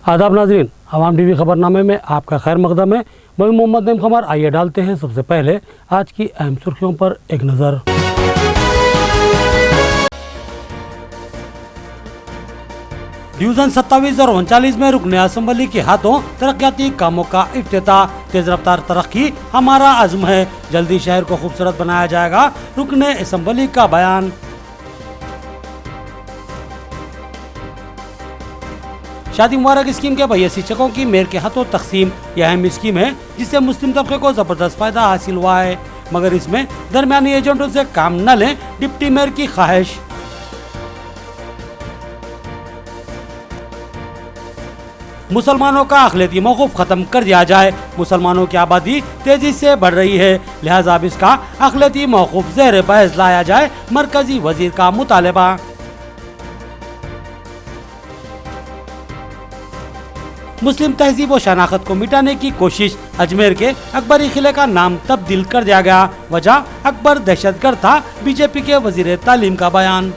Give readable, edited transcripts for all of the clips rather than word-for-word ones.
आदाब नाज़रीन, अवाम टीवी खबरनामे में आपका खैर मकदम है। मैं मोहम्मद नईम खबर। आइए डालते हैं सबसे पहले आज की अहम सुर्खियों पर एक नज़र। डिवीजन 27 और 39 में रुकने असम्बली के हाथों तरक्याती कामों का इफ्तिताह। तेज रफ्तार तरक्की हमारा अज़्म है, जल्दी शहर को खूबसूरत बनाया जाएगा, रुकने असम्बली का बयान। शादी मुबारक स्कीम के भैया चेकों की मेयर के हाथों तकसीम। यह अहम स्कीम है जिससे मुस्लिम तबके को जबरदस्त फायदा हासिल हुआ है, मगर इसमें दरमियानी एजेंटों से काम न लें, डिप्टी मेयर की ख्वाहिश। मुसलमानों का अखिलती मौक़ूफ़ खत्म कर दिया जाए। मुसलमानों की आबादी तेजी से बढ़ रही है, लिहाजा अब इसका अखिलती मौक़ूफ़ ज़ेर बहस लाया जाए, मरकजी वजीर का मुतालबा। मुस्लिम तहजीब व शनाख्त को मिटाने की कोशिश। अजमेर के अकबरी किले का नाम तब्दील कर दिया गया, वजह अकबर दहशतगर्द था, बीजेपी के वजीर तालीम का बयान।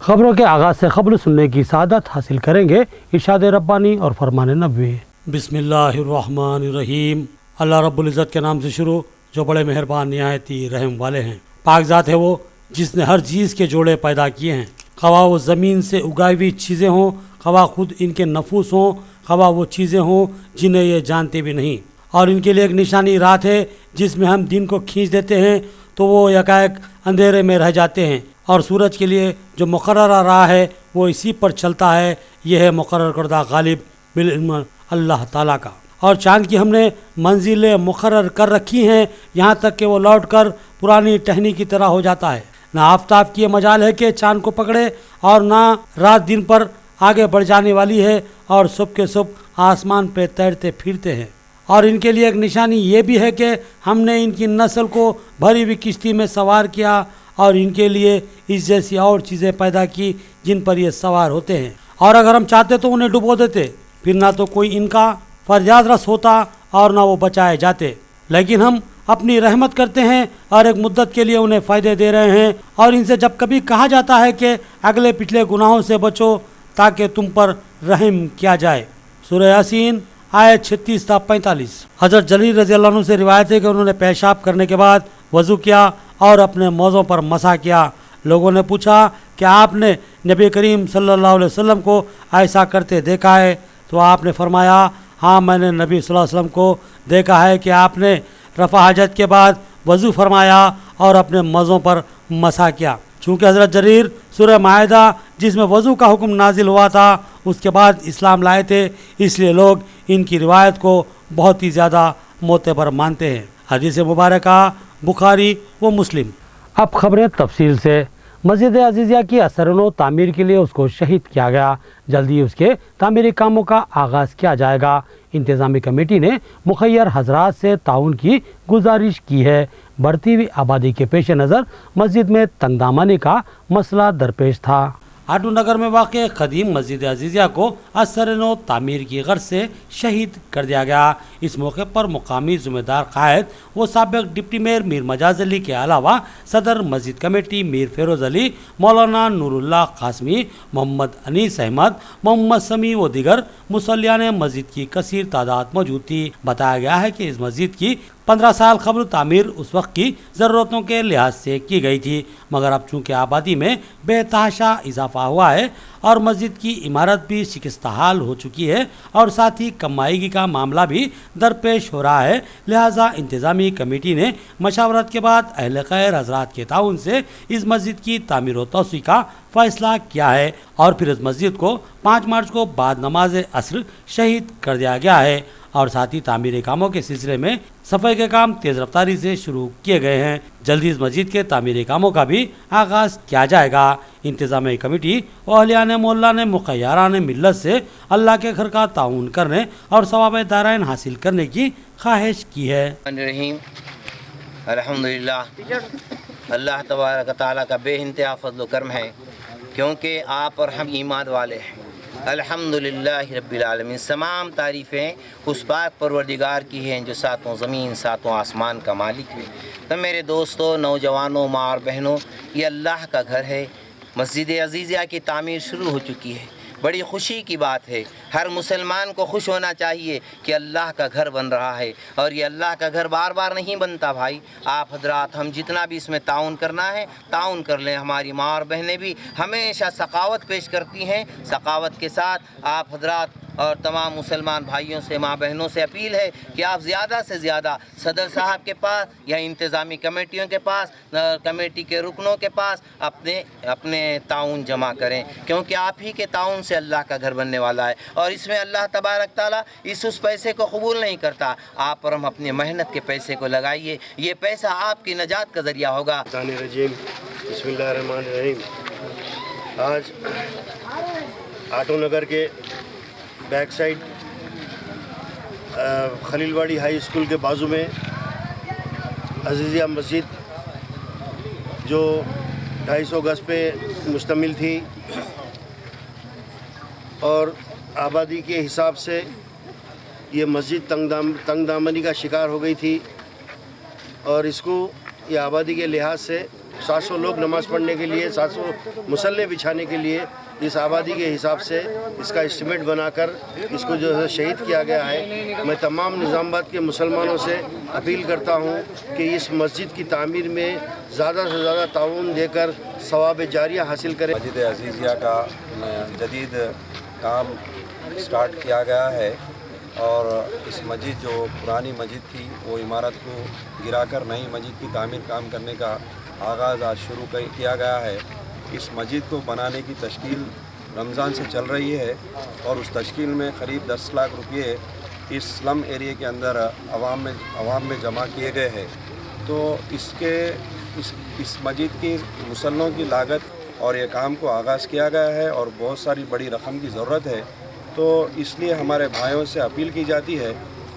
खबरों के आगाज से खबर सुनने की सादत हासिल करेंगे इरशाद रब्बानी और फरमान नबवी। बिस्मिल्लाहिर्रहमानिर्रहीम। अल्लाह रब्बुल इज़्ज़त के नाम से शुरू, जो बड़े मेहरबान निहायती रहम वाले हैं। पाक ज़ात है वो जिसने हर चीज़ के जोड़े पैदा किए हैं, खवा वो ज़मीन से उगाई हुई चीज़ें हों, खवा खुद इनके नफूस हों, खवा वो चीज़ें हों जिन्हें ये जानते भी नहीं। और इनके लिए एक निशानी रात है जिसमें हम दिन को खींच देते हैं तो वो यकायक अंधेरे में रह जाते हैं, और सूरज के लिए जो मुकर्रर राह है वो इसी पर चलता है। यह है मुकर्रर करदा गालिब बिल इल्म अल्लाह ताला का। और चाँद की हमने मंजिलें मुकर्रर कर रखी हैं, यहाँ तक कि वो लौट कर पुरानी टहनी की तरह हो जाता है। ना आफ्ताब की मजाल है कि चाँद को पकड़े, और ना रात दिन पर आगे बढ़ जाने वाली है, और सुबह के सुबह आसमान पे तैरते फिरते हैं। और इनके लिए एक निशानी ये भी है कि हमने इनकी नस्ल को भरी हुई किश्ती में सवार किया, और इनके लिए इस जैसी और चीज़ें पैदा की जिन पर ये सवार होते हैं। और अगर हम चाहते तो उन्हें डुबो देते, फिर ना तो कोई इनका फरियाद रस होता और ना वो बचाए जाते। लेकिन हम अपनी रहमत करते हैं और एक मुद्दत के लिए उन्हें फ़ायदे दे रहे हैं। और इनसे जब कभी कहा जाता है कि अगले पिछले गुनाहों से बचो ताकि तुम पर रहम किया जाए। सूरह यासीन आयत 36 से 45। हज़रत जलील रज़ी अल्लाह अन्हु से रिवायत है कि उन्होंने पेशाब करने के बाद वज़ू किया और अपने मौज़ों पर मसा किया। लोगों ने पूछा कि आपने नबी करीम सल्लल्लाहु अलैहि वसल्लम को ऐसा करते देखा है? तो आपने फरमाया, हाँ, मैंने नबी सल्लल्लाहु अलैहि वसल्लम को देखा है कि आपने रफ़ा हाजत के बाद वज़ू फरमाया और अपने मज़ों पर मसा किया। चूँकि हज़रत जरीर सूरह माइदा जिसमें वज़ू का हुक्म नाजिल हुआ था उसके बाद इस्लाम लाए थे, इसलिए लोग इनकी रिवायत को बहुत ही ज़्यादा मोतबर मानते हैं। हदीस मुबारक बुखारी व मुस्लिम। अब खबरें तफसील से। मस्जिद अज़ीज़िया की असरनो तामीर के लिए उसको शहीद किया गया, जल्दी उसके तामीरी कामों का आगाज़ किया जाएगा। इंतज़ामी कमेटी ने मुखय्यर हजरात से ताउन की गुजारिश की है। बढ़ती हुई आबादी के पेश नज़र मस्जिद में तंगदामनी का मसला दरपेश था। आटू नगर में वाक़ कदीम मस्जिद अज़ीज़िया को असरनो तामीर की गर्ज से शहीद कर दिया गया। इस मौके पर मुकामी ज़िम्मेदार कायद व साबिक़ डिप्टी मेयर मीर मजाज अली के अलावा सदर मस्जिद कमेटी मीर फेरोज़ अली, मौलाना नूरुल्लाह कासमी, मोहम्मद अनीस अहमद, मोहम्मद समी व दिगर मुसल्लियान मस्जिद की कसीर तादाद मौजूद थी। बताया गया है कि इस मस्जिद की 15 साल कबल तामीर उस वक्त की ज़रूरतों के लिहाज से की गई थी, मगर अब चूँकि आबादी में बेतहाशा इजाफा हुआ है और मस्जिद की इमारत भी शिकस्तहाल हो चुकी है और साथ ही कमाईगी का मामला भी दरपेश हो रहा है, लिहाजा इंतज़ामी कमेटी ने मशावरत के बाद अहले खैर हजरात के ताउन से इस मस्जिद की तामीर व तोसी का फ़ैसला किया है। और फिर इस मस्जिद को 5 मार्च को बाद नमाज असर शहीद कर दिया गया है। और साथ ही तामीरी कामों के सिलसिले में सफाई के काम तेज़ रफ्तारी से शुरू किए गए हैं। जल्दी इस मस्जिद के तामीरी कामों का भी आगाज़ किया जाएगा। इंतज़ामी कमेटी और अहलियान मोहल्ला ने मुखय्यारान मिल्लत से अल्लाह के घर का ताउन करने और सवाब दाराइन हासिल करने की ख्वाहिश की है। अल्हम्दुलिल्लाह, अल्लाह तबारक व तआला का बेइंतहा फज़्ल व करम है, क्योंकि आप और हम ईमान वाले हैं। अल्हम्दुलिल्लाह रब्बिल आलमीन। तमाम तारीफ़ें उस पाक परवरदिगार की हैं जो सातों ज़मीन सातों आसमान का मालिक है। तो मेरे दोस्तों, नौजवानों, माँ और बहनों, ये अल्लाह का घर है। مسجد عزیزیہ کی تعمیر شروع ہو چکی ہے. بڑی خوشی کی بات ہے. ہر مسلمان کو خوش ہونا چاہیے کہ اللہ کا گھر بن رہا ہے, اور یہ اللہ کا گھر بار بار نہیں بنتا بھائی. آپ حضرات ہم جتنا بھی اس میں تعاون کرنا ہے تعاون کر لیں. ہماری ماں اور بہنیں بھی ہمیشہ سخاوت پیش کرتی ہیں. سخاوت کے ساتھ آپ حضرات اور تمام مسلمان بھائیوں سے, ماں بہنوں سے اپیل ہے کہ آپ زیادہ سے زیادہ صدر صاحب کے پاس یا انتظامی کمیٹیوں کے پاس, کمیٹی کے رکنوں کے پاس اپنے تعاون جمع کریں, کیونکہ آپ ہی کے تعاون سے اللہ کا گھر بننے والا ہے. اور اس میں اللہ تبارک تعالیٰ اس پیسے کو قبول نہیں کرتا. آپ اور ہم اپنی محنت کے پیسے کو لگائیے, یہ پیسہ آپ کی نجات کا ذریعہ ہوگا. بسم اللہ الرحمن الرحیم. آج آٹو نگر کے بیک سائڈ خلیل واڑی ہائی اسکول کے بازو میں عزیزیہ مسجد جو 250 گز پہ مشتمل تھی اور آبادی کے حساب سے یہ مسجد تنگ دامنی کا شکار ہو گئی تھی, اور اس کو یہ آبادی کے لحاظ سے 700 لوگ نماز پڑھنے کے لیے, 700 مصلے بچھانے کے لیے اس آبادی کے حساب سے اس کا اسٹیمیٹ بنا کر اس کو جو ہے شہید کیا گیا ہے. میں تمام نظام آباد کے مسلمانوں سے اپیل کرتا ہوں کہ اس مسجد کی تعمیر میں زیادہ سے زیادہ تعاون دے کر ثواب جاریہ حاصل کریں. مسجد عزیزیہ کا جدید کام سٹارٹ کیا گیا ہے, اور اس مسجد جو پرانی مسجد تھی وہ عمارت کو گرا کر نئی مسجد کی تعمیر کام کرنے کا آغاز آج شروع کیا گیا ہے. اس مسجد کو بنانے کی تشکیل رمضان سے چل رہی ہے, اور اس تشکیل میں قریب 10 لاکھ روپئے اس سلم ایریے کے اندر عوام میں جمع کیے گئے ہیں. تو اس مسجد کی مسلوں کی لاگت اور یہ کام کو آغاز کیا گیا ہے, اور بہت ساری بڑی رقم کی ضرورت ہے. تو اس لیے ہمارے بھائیوں سے اپیل کی جاتی ہے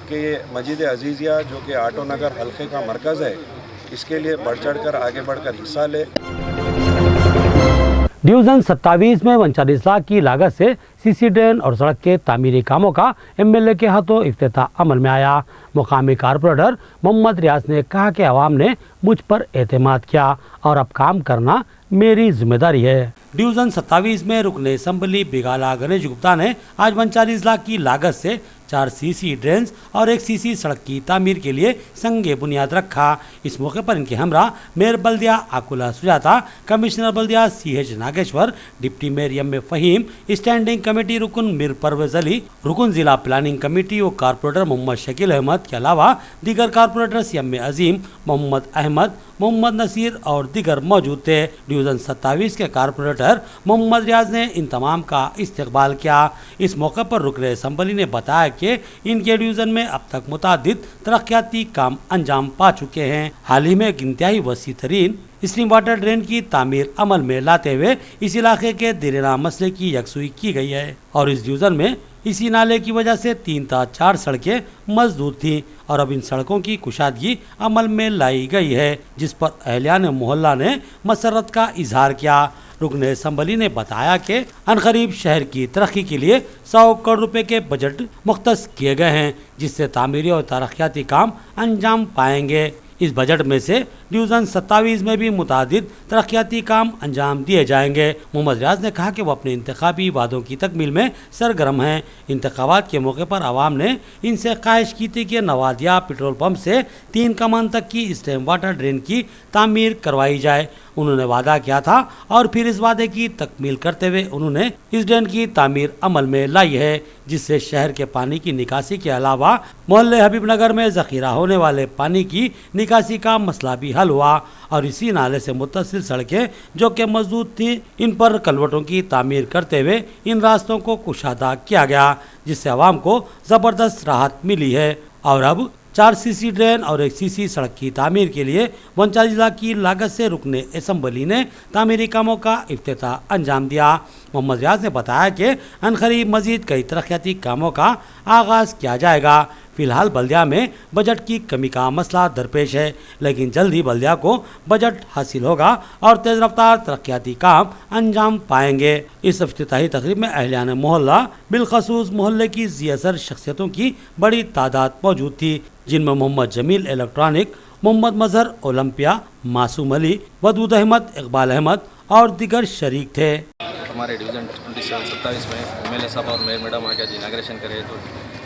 کہ یہ مسجد عزیزیہ جو کہ آٹو نگر حلقے کا مرکز ہے, اس کے لیے بڑھ چڑھ کر آگے بڑھ کر حصہ لے. ڈویژن 27 میں 39 لاکھ کی لاگت سے سی سی ڈرین اور سڑک کے تعمیری کاموں کا ایم ایل اے کے ہاتھوں افتتاح عمل میں آیا. مقامی کارپوریٹر محمد ریاض نے کہا کہ عوام نے مجھ پر اعتماد کیا اور اب کام کرنا میری ذمہ داری ہے. ڈویژن 27 میں رکن اسمبلی بیگالا گنیش گپتا نے آج 39 لاکھ کی لاگت سے 4 سی سی ڈرینز اور 1 سی سی سڑک کی تعمیر کے لیے سنگ بنیاد رکھا. اس موقع پر ان کے ہمراہ میئر بلدیہ آکولا سجاتا, کمشنر بلدیہ C H Nageshwar, deputy mayor M A Fahim, standing committee رکن میر پرویز علی, رکن ضلع پلاننگ کمیٹی و کارپوریٹر محمد شکیل احمد کے علاوہ دیگر corporators M A Azeem, Mohammad Ahmed, Mohammad Naseer اور دیگر موجود تھے. ڈویژن 27 کے کارپوریٹر محمد ریاض نے ان تمام کا استقبال کیا. اس موقع پر رکن اسمبلی نے بتایا کہ ان کے ڈویژن میں اب تک متعدد ترقیاتی کام انجام پا چکے ہیں. حال ہی میں ایک انتہائی وسیع ترین اسٹریم واٹر ڈرین کی تعمیر عمل میں لاتے ہوئے اس علاقے کے دیرینہ مسئلے کی یکسوئی کی گئی ہے, اور اس ڈویژن میں اسی نالے کی وجہ سے 3 تا 4 سڑکیں مسدود تھیں, اور اب ان سڑکوں کی کشادگی عمل میں لائی گئی ہے, جس پر اہلیان محلہ نے مسرت کا اظہار کیا. رکن اسمبلی نے بتایا کہ عنقریب شہر کی ترقی کے لیے 100 کروڑ روپے کے بجٹ مختص کیے گئے ہیں, جس سے تعمیری اور ترقیاتی کام انجام پائیں گے. اس بجٹ میں سے ڈویژن 27 میں بھی متعدد ترقیاتی کام انجام دیے جائیں گے. محمد ریاض نے کہا کہ وہ اپنے انتخابی وعدوں کی تکمیل میں سرگرم ہیں. انتخابات کے موقع پر عوام نے ان سے خواہش کی تھی کہ نوادیا پٹرول پمپ سے 3 کمان تک کی اسٹریم واٹر ڈرین کی تعمیر کروائی جائے. انہوں نے وعدہ کیا تھا, اور پھر اس وعدے کی تکمیل کرتے ہوئے انہوں نے اس ڈرین کی تعمیر عمل میں لائی ہے, جس سے شہر کے پانی کی نکاسی کے علاوہ محلے حبیب نگر میں ذخیرہ ہونے والے پانی کی نکاسی کا مسئلہ بھی حل ہوا, اور اسی نالے سے متصل سڑکیں جو کہ مسدود تھیں ان پر کلوٹوں کی تعمیر کرتے ہوئے ان راستوں کو کشادہ کیا گیا, جس سے عوام کو زبردست راحت ملی ہے. اور اب 4 سی سی ڈرین اور 1 سی سی سڑک کی تعمیر کے لیے 39 لاکھ کی لاگت سے رکن اسمبلی نے تعمیری کاموں کا افتتاح انجام دیا. محمد ریاض نے بتایا کہ عنقریب مزید کئی ترقیاتی کاموں کا آغاز کیا جائے گا. فی الحال بلدیہ میں بجٹ کی کمی کا مسئلہ درپیش ہے, لیکن جلد ہی بلدیہ کو بجٹ حاصل ہوگا اور تیز رفتار ترقیاتی کام انجام پائیں گے. اس افتتاحی تقریب میں اہلیان محلہ بالخصوص محلے کی ذی اثر شخصیتوں کی بڑی تعداد موجود تھی, جن میں محمد جمیل الیکٹرانک, محمد مظہر اولمپیا, معصوم علی, ودود احمد, اقبال احمد और दिगर शरीक थे। हमारे डिवीज़न 27 में MLA साहब और मेयर मैडम आके आज इनाग्रेशन करे तो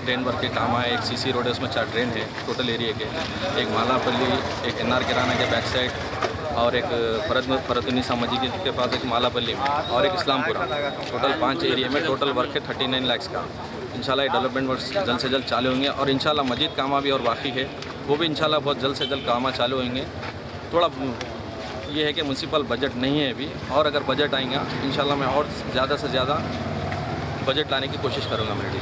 ट्रेन वर्क के काम आए। एक CC रोड है, उसमें 4 ट्रेन है टोटल एरिया के, एक मालापल्ली, एक NR किराना के बैक साइड और एक फरतुन्निसा मस्जिद के पास एक मालापल्ली में और एक इस्लामपुरा। टोटल 5 एरिया में टोटल वर्क है 39 लाख का। इंशाल्लाह ये डेवलपमेंट वर्क जल्द से जल्द चालू होंगे और इंशाल्लाह मस्जिद कामा भी और बाकी है वो भी इंशाल्लाह बहुत जल्द से जल्द कामा चालू होंगे। थोड़ा ये है कि म्यूनसिपल बजट नहीं है अभी, और अगर बजट आएगा इंशाल्लाह मैं और ज़्यादा से ज़्यादा बजट लाने की कोशिश करूँगा मेरे।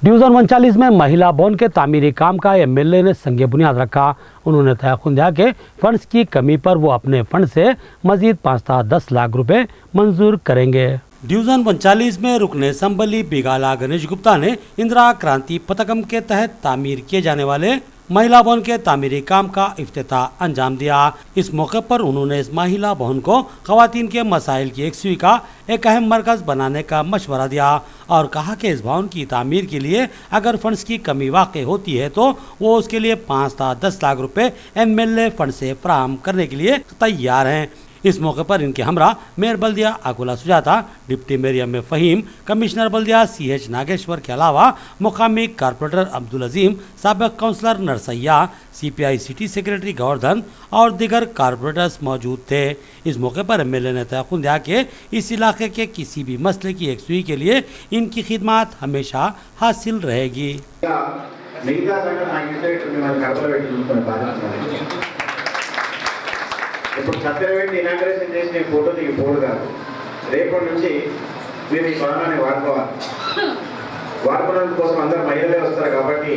डिवीज़न 39 में महिला भवन के तामीरी काम का MLA ने संगे बुनियाद रखा। उन्होंने तयक़ुन दिया कि फंड्स की कमी पर वो अपने फंड से मजीद 5-10 लाख रुपए मंजूर करेंगे। डिवीज़न 39 में रुकने संबली बिगाला गणेश गुप्ता ने इंदिरा क्रांति पथकम के तहत तामीर किए जाने वाले महिला भवन के तामीरी काम का इफ्तिताह अंजाम दिया। इस मौके पर उन्होंने इस महिला भवन को ख़वातीन के मसाइल की यकसुई का एक अहम मरकज़ बनाने का मशवरा दिया और कहा कि इस भवन की तामीर के लिए अगर फंड्स की कमी वाक़ई होती है तो वो उसके लिए 5-10 लाख रुपए MLA फंड से फराहम करने के लिए तैयार हैं। इस मौके पर इनके हमरा मेयर बल्दिया Akula Sujata, deputy mayor M.A. Fahim, commissioner बल्दिया CH नागेश्वर के अलावा मुकामी कारपोरेटर अब्दुल अजीम, साबिक़ councillor Narsaiah, CPI city secretary Govardhan और दिगर कारपोरेटर्स मौजूद थे। इस मौके पर MLA ने तयक़ुन दिया कि इस इलाके के किसी भी मसले की यकसुई के लिए इनकी खिदमत हमेशा हासिल रहेगी। ఇప్పుడు సత్యవేటి ఇనాగ్రేషన్ చేసిన ఫోటో దిగి పోడు కాదు, రేపటి నుంచి మీరు ఈ భవనాన్ని వాడుకోవడం కోసం అందరూ మహిళలే వస్తారు కాబట్టి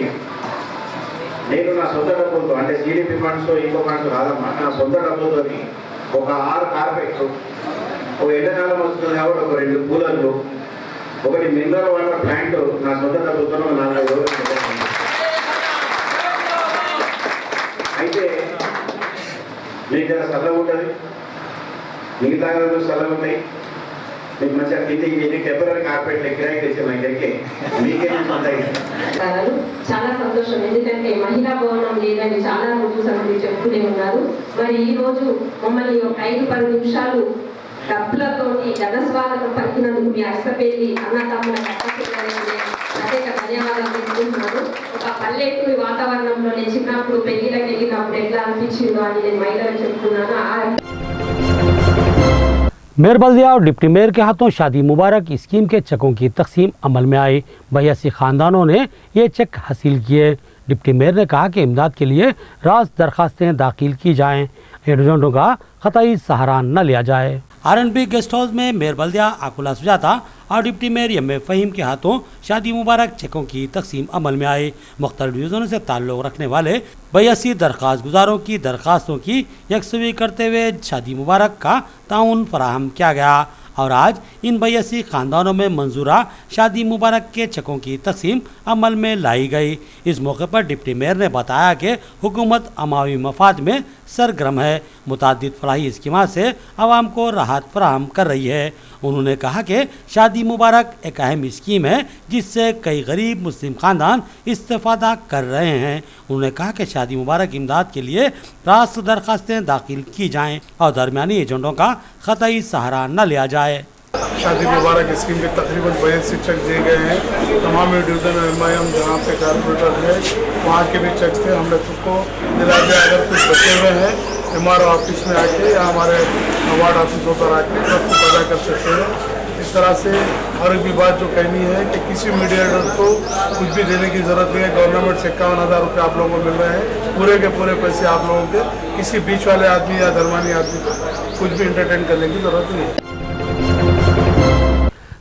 నేను నా సొంత డబ్బులతో అంటే CDP ఫండ్స్ ఇంకో ఫండ్స్ కాదమ్మా, నా సొంత డబ్బులతో ఒక 6 కార్పెట్లు, ఒక ఎండాకాలం వస్తుంది కాబట్టి ఒక 2 కూలర్లు, ఒకటి మినరల్ వాటర్ ప్లాంట్ నా సొంత డబ్బులతో 4 రోజులు అయితే మీకు జర చల్లగా ఉంటుంది, మిగతా చల్లగా ఉంటాయి, మీకు మంచిగా కిందికి టెంపరీ కార్పెట్లు కిరాయికి తెచ్చిన దగ్గరికి మీకే ఉంటాయి. చాలా సంతోషం, ఎందుకంటే మహిళా భవనం లేదని చాలా రోజుల నుండి చెప్తూనే ఉన్నారు. మరి ఈ రోజు మమ్మల్ని ఒక 5-10 నిమిషాలు డబ్బులతోటి ఘనస్వాగతం పలికినందుకు మీ అష్టపల్లి అన్నదమ్ముల ప్రత్యేక ధన్యవాదాలు తెలుపుతున్నాను. ఒక పల్లెటూరి వాతావరణంలో నేను చిన్నప్పుడు పెళ్లిళ్ళకి వెళ్ళినప్పుడు ఎట్లా అనిపించిందో అని నేను మహిళలు చెప్తున్నాను. मेयर बल्दिया और डिप्टी मेयर के हाथों शादी मुबारक स्कीम के चेकों की तकसीम अमल में आई। 82 खानदानों ने ये चेक हासिल किए। डिप्टी मेयर ने कहा कि इमदाद के लिए रास दरखास्तें दाखिल की जाएं, एजेंटों का क़तई सहारा न लिया जाए। R&B गेस्ट हाउस में मेयर बल्दिया आकुला सुजाता और डिप्टी मेयर M.A. फ़हीम के हाथों शादी मुबारक चेकों की तकसीम अमल में आई। मुख्तलिफ डिवीज़नों से ताल्लुक़ रखने वाले 82 दरख्वास्त गुजारों की दरख्वास्तों की यकसुई करते हुए शादी मुबारक का ताउन फराहम किया गया और आज इन 82 ख़ानदानों में मंजूरा शादी मुबारक के चेकों की तकसीम अमल में लाई गई। इस मौके पर डिप्टी मेयर ने बताया कि हुकूमत अमावी मफाद में सरगर्म है, मुतादिद फलाही स्कीमात से आवाम को राहत फराहम कर रही है। उन्होंने कहा कि शादी मुबारक एक अहम स्कीम है जिससे कई गरीब मुस्लिम ख़ानदान इस्तेफ़ादा कर रहे हैं। उन्होंने कहा कि शादी मुबारक इमदाद के लिए रास्त दरख्वास्तें दाखिल की जाएँ और दरमियानी एजेंटों का ख़तई सहारा न लिया जाए। शादी मुबारक स्कीम के तकरीबन 82 चेक दिए गए हैं। तमाम डिवीज़न MIM जहाँ पे कारपोरेटर है वहाँ के भी चेक्स थे, हमने सबको दिला दिया। अगर कुछ बचे हुए हैं MRO ऑफिस में आके या हमारे वार्ड ऑफिस पर आके सबको पता कर सकते हैं। इस तरह से और एक भी बात जो कहनी है कि किसी मीडिएटर को कुछ भी देने की ज़रूरत नहीं है। गवर्नमेंट से 51,000 रुपये आप लोगों को मिल रहे हैं, पूरे के पूरे पैसे आप लोगों के किसी बीच वाले आदमी या दरमियानी आदमी को कुछ भी इंटरटेन करने की ज़रूरत नहीं है।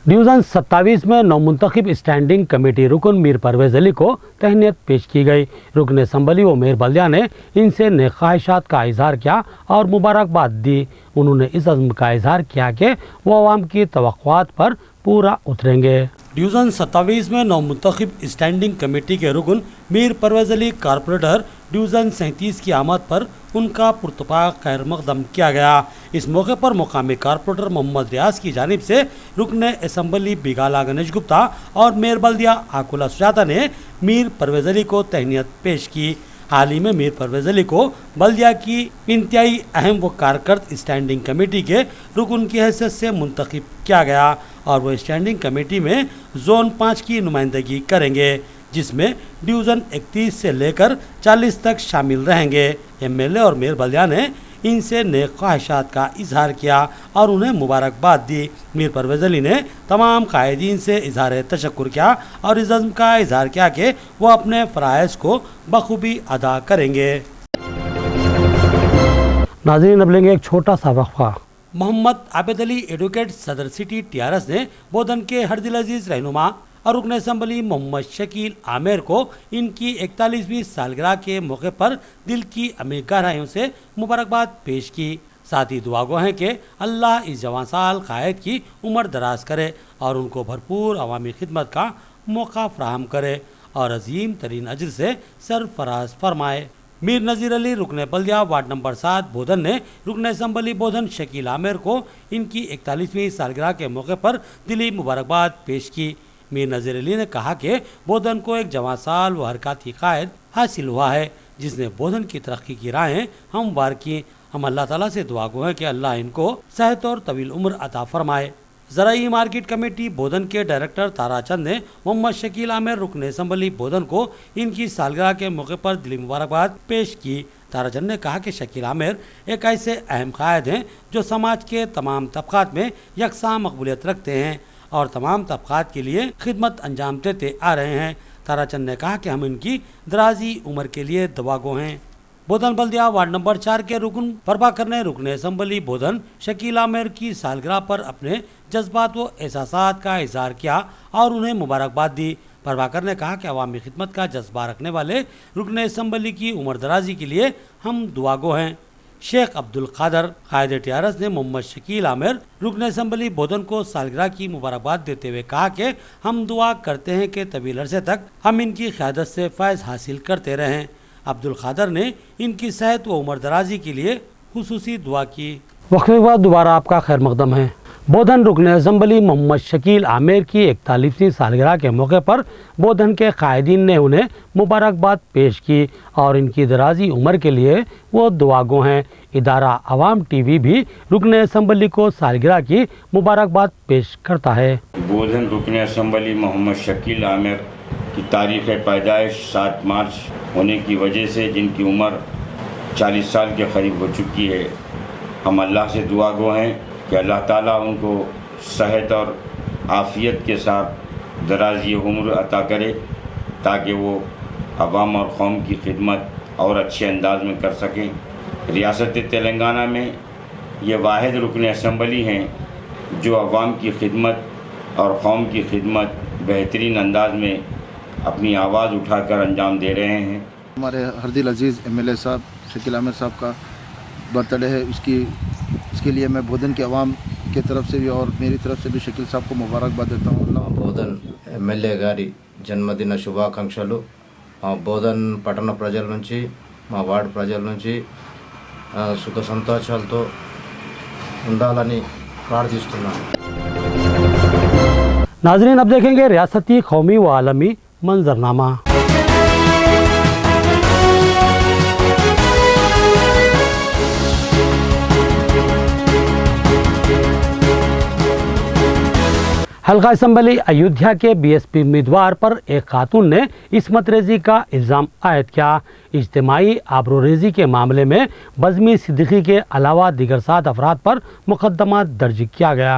डिवीज़न 27 में नौमुंतखब स्टैंडिंग कमेटी रुकन मीर परवेज़ अली को तहनीत पेश की गई। रुकन असम्बली व मेयर बल्दिया ने इनसे नेक ख्वाहिशात का इजहार किया और मुबारकबाद दी। उन्होंने इस अज़्म का इजहार किया कि वो आवाम की तवक्कुआत पर पूरा उतरेंगे। डिवीज़न 27 में नौमुंतखब स्टैंडिंग कमेटी के रुकन मीर परवेज़ अली कारपोरेटर डिवीज़न 37 की आमद पर उनका पुरतपाक खैर मकदम किया गया। इस मौके पर मुकामी कारपोरेटर मोहम्मद रियाज की जानिब से रुकन असम्बली बिगाला गणेश गुप्ता और मेयर बल्दिया आकुला सुजाता ने मीर परवेज़ अली को तहनीत पेश की। हाल ही में मीर परवेज अली को बल्दिया की इंतहाई अहम व कारकर्द स्टैंडिंग कमेटी के रुकन की हैसियत से मुंतखब किया गया और वो स्टैंडिंग कमेटी में जोन 5 की नुमाइंदगी करेंगे, जिसमें डिवीज़न 31 से लेकर 40 तक शामिल रहेंगे। एमएलए और मेयर बल्दिया ने इनसे नेक ख्वाहिशात का इजहार किया और उन्हें मुबारकबाद दी। मीर परवेज अली ने तमाम कायदीन से इजहार तशक्कुर किया और इस अज़्म का इजहार किया कि वो अपने फ़राइज़ को बखूबी अदा करेंगे। नाज़रीन, अब लेंगे एक छोटा सा वक्फा। मोहम्मद आबिद अली एडवोकेट सदर सिटी टीआरएस ने बोधन के हरदिल अजीज रहनुमा और रुकन असम्बली मोहम्मद शकील आमिर को इनकी 41वीं सालगिरह के मौके पर दिल की अमीर गहराइयों से मुबारकबाद पेश की। साथ ही दुआ गो हैं कि अल्लाह इस जवान साल कायद की उम्र दराज करे और उनको भरपूर अवामी खिदमत का मौका फराहम करे और अजीम तरीन अजर से सरफराज फरमाए। मीर नज़ीर अली रुकन बल्दिया वार्ड नंबर 7 बोधन ने रुकन असम्बली बोधन शकील आमिर को इनकी 41वीं सालगिरह के मौके पर दिली मुबारकबाद पेश की। मीर नज़ीर अली ने कहा कि बोधन को एक जवां साल व हरकती कायद हासिल हुआ है, जिसने बोधन की तरक्की की राहें हमवार की। हम अल्लाह ताला से दुआ गो हैं कि अल्लाह इनको सेहत और तवील उम्र अता फरमाए। ज़राई मार्केट कमेटी बोधन के डायरेक्टर ताराचंद ने मोहम्मद शकील आमिर रुकन असम्बली बोधन को इनकी सालगिरह के मौके पर दिली मुबारकबाद पेश की। ताराचंद ने कहा कि शकील आमिर एक ऐसे अहम कायद हैं जो समाज के तमाम तबकात में यकसा मकबूलियत रखते हैं और तमाम तबकात के लिए खिदमत अंजाम देते आ रहे हैं। ताराचंद ने कहा कि हम इनकी दराजी उम्र के लिए दुआगो हैं। बोधन बल्दिया वार्ड नंबर 4 के रुकन प्रभाकर ने रुकन असम्बली बोधन शकील आमिर की सालगिरह पर अपने जज्बात व एहसासात का इजहार किया और उन्हें मुबारकबाद दी। प्रभाकर ने कहा कि अवामी खिदमत का जज्बा रखने वाले रुकन असम्बली की उम्र दराजी के लिए हम दुआगो हैं। शेख अब्दुल कादर कायद टीआरएस ने मोहम्मद शकील आमिर रुकन असम्बली बोधन को सालगिरह की मुबारकबाद देते हुए कहा कि हम दुआ करते हैं कि तवील अरसे तक हम इनकी क़यादत से फ़ैज़ हासिल करते रहें। अब्दुल कादर ने इनकी सेहत व उम्र दराजी के लिए खुसूसी दुआ की। वक्फे के बाद दोबारा आपका खैर मकदम है। बोधन रुकन असम्बली मोहम्मद शकील आमिर की 41वीं सालगिरह के मौके पर बोधन के कायदीन ने उन्हें मुबारकबाद पेश की और इनकी दराजी उम्र के लिए वो दुआगो हैं। इदारा अवाम टीवी भी रुकन असम्बली को सालगिरह की मुबारकबाद पेश करता है। बोधन रुकन असम्बली मोहम्मद शकील आमिर की तारीख़ पैदाइश 7 मार्च होने की वजह से जिनकी उम्र 40 साल के करीब हो चुकी है, हम अल्लाह से दुआ गो हैं कि अल्लाह ताला उनको सेहत और आफ़ियत के साथ दराज़ी उम्र अता करे ताकि वो अवाम और कौम की खिदमत और अच्छे अंदाज में कर सकें। रियासत तेलंगाना में ये वाहिद रुकन असम्बली हैं जो अवाम की खिदमत और कौम की खिदमत बेहतरीन अंदाज में अपनी आवाज़ उठाकर अंजाम दे रहे हैं। हमारे हरदिल अजीज़ एमएलए साहब शकील आमिर साहब का बर्थडे है, इसके लिए मैं बोधन के अवाम की तरफ से भी और मेरी तरफ से भी शकील साहब को मुबारकबाद देता हूँ। बोधन एमएलए गारी जन्मदिन शुभाकांक्षलु। बोधन పట్టణ ప్రజల నుంచి మా వార్డు ప్రజల నుంచి సుఖ సంతోషాలతో ఉండాలని ప్రార్థిస్తున్నాను। नाजरीन, अब देखेंगे रियासती, कौमी व आलमी मंजरनामा। हल्का असम्बली अयोध्या के बीएसपी उम्मीदवार पर एक खातून ने इस्मत रेजी का इल्ज़ाम आयद किया। इज्तिमाई आबरूरेजी के मामले में बज़मी सिद्दीकी के अलावा दीगर 7 अफराद पर मुकदमा दर्ज किया गया।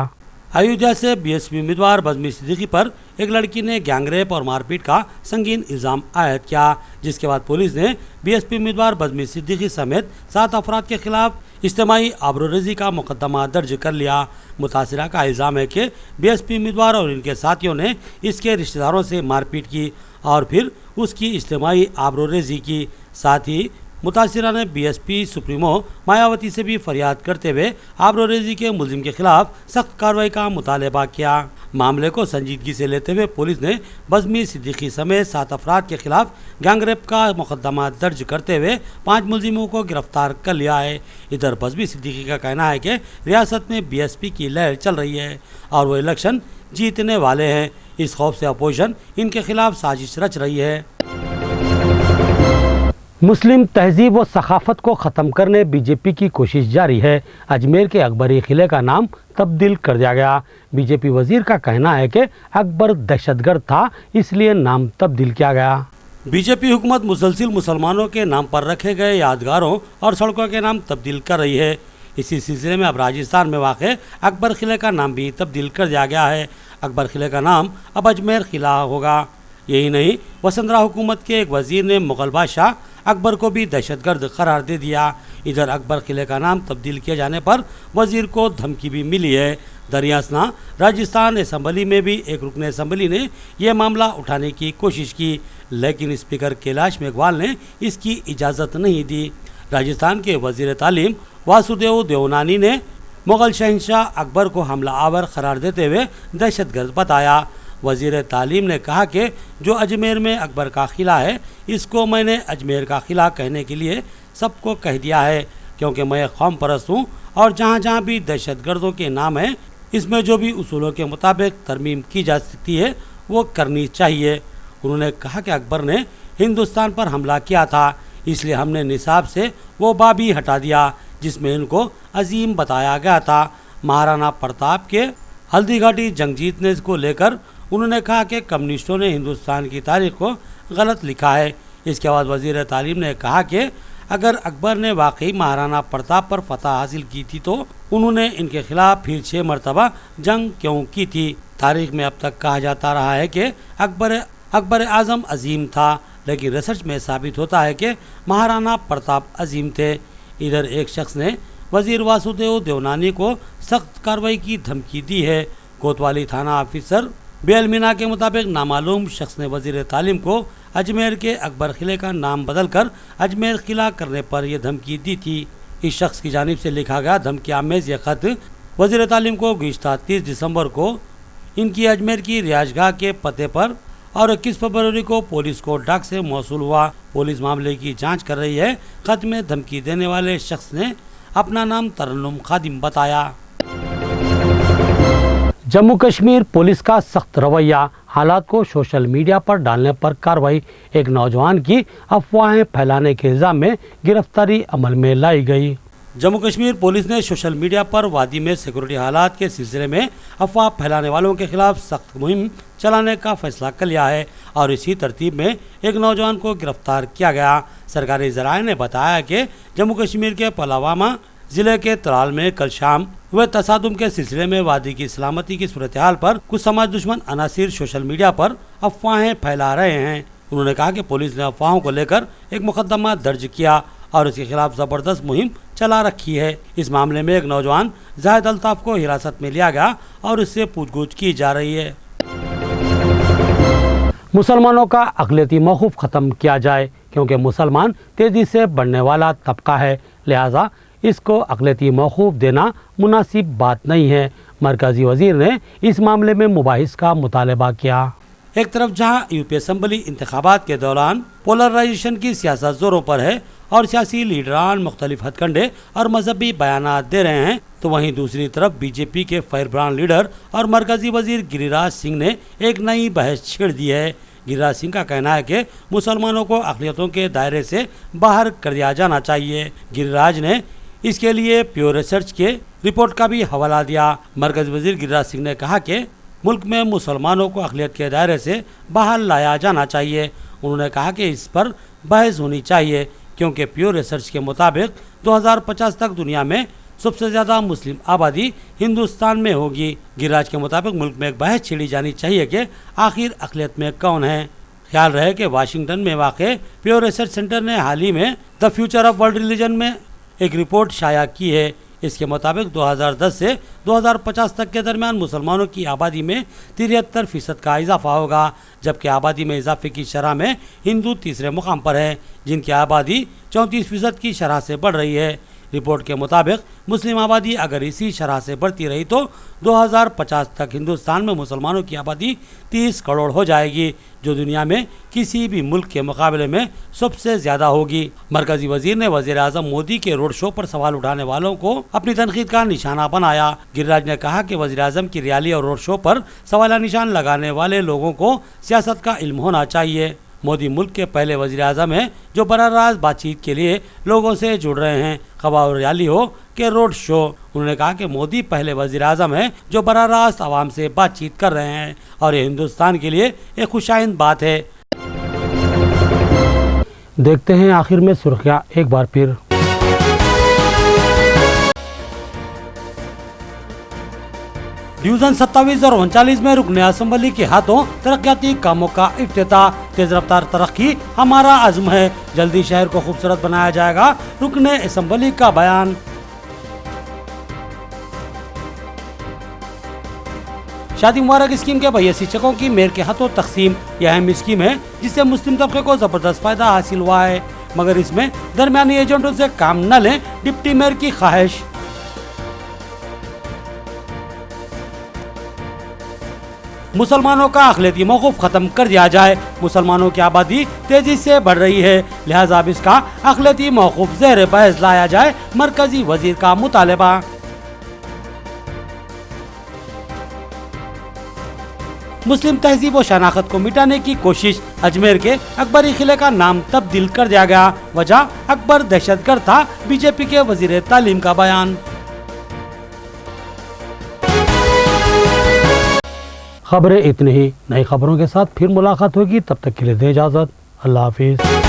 अयोध्या से बीएसपी उम्मीदवार बज़मी सिद्दीकी पर एक लड़की ने गैंगरेप और मारपीट का संगीन इल्ज़ाम आयद किया, जिसके बाद पुलिस ने बीएसपी उम्मीदवार बज़मी सिद्दीकी समेत 7 अफराद के खिलाफ इज्तिमाई आबरूरेजी का मुकदमा दर्ज कर लिया। मुतासिरा का इल्ज़ाम है कि बीएसपी उम्मीदवार और इनके साथियों ने इसके रिश्तेदारों से मारपीट की और फिर उसकी इज्तिमाई आबरूरेजी की। साथ ही मुतासिरा ने बीएसपी सुप्रीमो मायावती से भी फरियाद करते हुए आबरूरेजी के मुलजिम के खिलाफ सख्त कार्रवाई का मुतालबा किया। मामले को संजीदगी से लेते हुए पुलिस ने बज़मी सिद्दीकी समेत 7 अफराद के खिलाफ गैंगरेप का मुकदमा दर्ज करते हुए 5 मुलजिमों को गिरफ्तार कर लिया है। इधर बज़मी सिद्दीकी का कहना है कि रियासत में बीएसपी की लहर चल रही है और वो इलेक्शन जीतने वाले हैं। इस खौफ से अपोजिशन इनके खिलाफ साजिश रच रही है। मुस्लिम तहजीब व सखाफत को ख़त्म करने बीजेपी की कोशिश जारी है। अजमेर के अकबरी किले का नाम तब्दील कर दिया गया। बीजेपी वजीर का कहना है कि अकबर दहशतगर्द था, इसलिए नाम तब्दील किया गया। बीजेपी हुकूमत मुसलसिल मुसलमानों के नाम पर रखे गए यादगारों और सड़कों के नाम तब्दील कर रही है। इसी सिलसिले में अब राजस्थान में वाक़ अकबर किले का नाम भी तब्दील कर दिया गया है। अकबर किले का नाम अब अजमेर किला होगा। यही नहीं, वसुंधरा हुकूमत के एक वजीर ने मुग़ल बादशाह अकबर को भी दहशतगर्द करार दे दिया। इधर अकबर किले का नाम तब्दील किए जाने पर वजीर को धमकी भी मिली है। दरियासना राजस्थान असम्बली में भी एक रुकन असम्बली ने यह मामला उठाने की कोशिश की, लेकिन स्पीकर कैलाश मेघवाल ने इसकी इजाज़त नहीं दी। राजस्थान के वजीर तालीम वासुदेव देवनानी ने मुग़ल शहंशाह अकबर को हमला आवर करार देते हुए दहशतगर्द बताया। वजीर तालीम ने कहा कि जो अजमेर में अकबर का किला है, इसको मैंने अजमेर का किला कहने के लिए सबको कह दिया है, क्योंकि मैं कौम परस्त हूँ और जहाँ जहाँ भी दहशतगर्दों के नाम हैं, इसमें जो भी उसूलों के मुताबिक तरमीम की जा सकती है वो करनी चाहिए। उन्होंने कहा कि अकबर ने हिंदुस्तान पर हमला किया था, इसलिए हमने निसाब से वो बाब ही हटा दिया जिसमें इनको अजीम बताया गया था। महाराणा प्रताप के हल्दी घाटी जंग जीतने को लेकर उन्होंने कहा कि कम्युनिस्टों ने हिंदुस्तान की तारीख को गलत लिखा है। इसके बाद वजीर तालीम ने कहा कि अगर अकबर ने वाकई महाराणा प्रताप पर फतह हासिल की थी तो उन्होंने इनके खिलाफ फिर 6 मरतबा जंग क्यों की थी। तारीख में अब तक कहा जाता रहा है कि अकबर आज़म अजीम था, लेकिन रिसर्च में साबित होता है कि महाराणा प्रताप अजीम थे। इधर एक शख्स ने वजीर वासुदेव देवनानी को सख्त कार्रवाई की धमकी दी है। कोतवाली थाना ऑफिसर बेल मीना के मुताबिक नामालूम शख्स ने वजीर तालीम को अजमेर के अकबर किले का नाम बदलकर अजमेर किला करने पर यह धमकी दी थी। इस शख्स की जानिब से लिखा गया धमकी आमेज यह खत वजीर तालीम को गुज़िश्ता 30 दिसंबर को इनकी अजमेर की रिहायशगाह के पते पर और 21 फरवरी को पुलिस को डाक से मौसूल हुआ। पुलिस मामले की जांच कर रही है। खत में धमकी देने वाले शख्स ने अपना नाम तरन्नुम खादिम बताया। जम्मू कश्मीर पुलिस का सख्त रवैया, हालात को सोशल मीडिया पर डालने पर कार्रवाई। एक नौजवान की अफवाहें फैलाने के इल्जाम में गिरफ्तारी अमल में लाई गई। जम्मू कश्मीर पुलिस ने सोशल मीडिया पर वादी में सिक्योरिटी हालात के सिलसिले में अफवाह फैलाने वालों के खिलाफ सख्त मुहिम चलाने का फैसला कर लिया है और इसी तरतीब में एक नौजवान को गिरफ्तार किया गया। सरकारी ज़राए ने बताया कि जम्मू कश्मीर के पुलवामा ज़िले के त्राल में कल शाम हुए तसादुम के सिलसिले में वादी की सलामती की सूरत हाल पर कुछ समाज दुश्मन अनासिर सोशल मीडिया पर अफवाहें फैला रहे हैं। उन्होंने कहा कि पुलिस ने अफवाहों को लेकर एक मुकदमा दर्ज किया और इसके खिलाफ ज़बरदस्त मुहिम चला रखी है। इस मामले में एक नौजवान जाहिद अल्ताफ को हिरासत में लिया गया और इससे पूछगछ की जा रही है। मुसलमानों का अक़लियती मौक़िफ़ ख़त्म किया जाए, क्योंकि मुसलमान तेज़ी से बढ़ने वाला तबका है, लिहाजा इसको अक़लियती मौक़िफ़ देना मुनासिब बात नहीं है। मरकज़ी वज़ीर ने इस मामले में मुबाहिस का मुतालबा किया। एक तरफ जहां यूपी असम्बली इंतखाबात के दौरान पोलराइजेशन की सियासत जोरों पर है और सियासी लीडरान मुख्तलिफ हथकंडे और मजहबी बयानात दे रहे हैं, तो वहीं दूसरी तरफ बीजेपी के फायरब्रांड लीडर और मरकज़ी वज़ीर गिरिराज सिंह ने एक नई बहस छेड़ दी है। गिरिराज सिंह का कहना है कि मुसलमानों को अक़लियतों के दायरे से बाहर कर दिया जाना चाहिए। गिरिराज ने इसके लिए प्योर रिसर्च के रिपोर्ट का भी हवाला दिया। मरकज़ी वज़ीर गिरिराज सिंह ने कहा कि मुल्क में मुसलमानों को अक़लियत के दायरे से बाहर लाया जाना चाहिए। उन्होंने कहा कि इस पर बहस होनी चाहिए, क्योंकि प्योर रिसर्च के मुताबिक 2050 तक दुनिया में सबसे ज़्यादा मुस्लिम आबादी हिंदुस्तान में होगी। गिरिराज के मुताबिक मुल्क में एक बहस छेड़ी जानी चाहिए कि आखिर अक़लियत में कौन है। ख्याल रहे कि वाशिंगटन में वाक़ प्योर रिसर्च सेंटर ने हाल ही में the future of world religion में एक रिपोर्ट शाया की है। इसके मुताबिक 2010 से 2050 तक के दरमियान मुसलमानों की आबादी में 73% का इजाफा होगा, जबकि आबादी में इजाफे की शरह में हिंदू तीसरे मुकाम पर है, जिनकी आबादी 34% की शरह से बढ़ रही है। रिपोर्ट के मुताबिक मुस्लिम आबादी अगर इसी शरह से बढ़ती रही तो 2050 तक हिंदुस्तान में मुसलमानों की आबादी 30 करोड़ हो जाएगी, जो दुनिया में किसी भी मुल्क के मुकाबले में सबसे ज़्यादा होगी। मरकज़ी वज़ीर ने वज़ीर आज़म मोदी के रोड शो पर सवाल उठाने वालों को अपनी तनकीद का निशाना बनाया। गिरिराज ने कहा कि वज़ीर आज़म की रैली और रोड शो पर सवाल निशान लगाने वाले लोगों को सियासत का इल्म होना चाहिए। मोदी मुल्क के पहले वज़ीर आज़म हैं जो बराह रास्त बातचीत के लिए लोगों से जुड़ रहे हैं, खबा रैली हो के रोड शो। उन्होंने कहा कि मोदी पहले वज़ीर आज़म हैं जो बराह रास्त आवाम से बातचीत कर रहे हैं और ये हिंदुस्तान के लिए एक खुशाइंद बात है। देखते हैं आखिर में सुर्खियां एक बार फिर। डिवीजन 27 और 39 में रुकन असम्बली के हाथों तरक्याती कामों का इफ्तिताह। तेज रफ्तार तरक्की हमारा अज़्म है, जल्दी शहर को खूबसूरत बनाया जाएगा, रुकन असम्बली का बयान। शादी मुबारक स्कीम के भैया चेकों की मेयर के हाथों तकसीम। यह अहम स्कीम है जिससे मुस्लिम तबके को जबरदस्त फायदा हासिल हुआ है, मगर इसमें दरमियानी एजेंटों से काम न लें, डिप्टी मेयर की ख्वाहिश। मुसलमानों का अक़लियती मौक़ूफ़ ख़त्म कर दिया जाए। मुसलमानों की आबादी तेज़ी से बढ़ रही है, लिहाजा अब इसका अक़लियती मौक़ूफ़ ज़ेर बहस लाया जाए, मरकज़ी वज़ीर का मुतालबा। मुस्लिम तहजीब व शनाख्त को मिटाने की कोशिश। अजमेर के अकबरी किले का नाम तब्दील कर दिया गया, वजह अकबर दहशतगर्द था, बीजेपी के वज़ीर तालीम का बयान। खबरें इतनी ही, नई खबरों के साथ फिर मुलाकात होगी, तब तक के लिए दे इजाज़त, अल्लाह हाफिज़।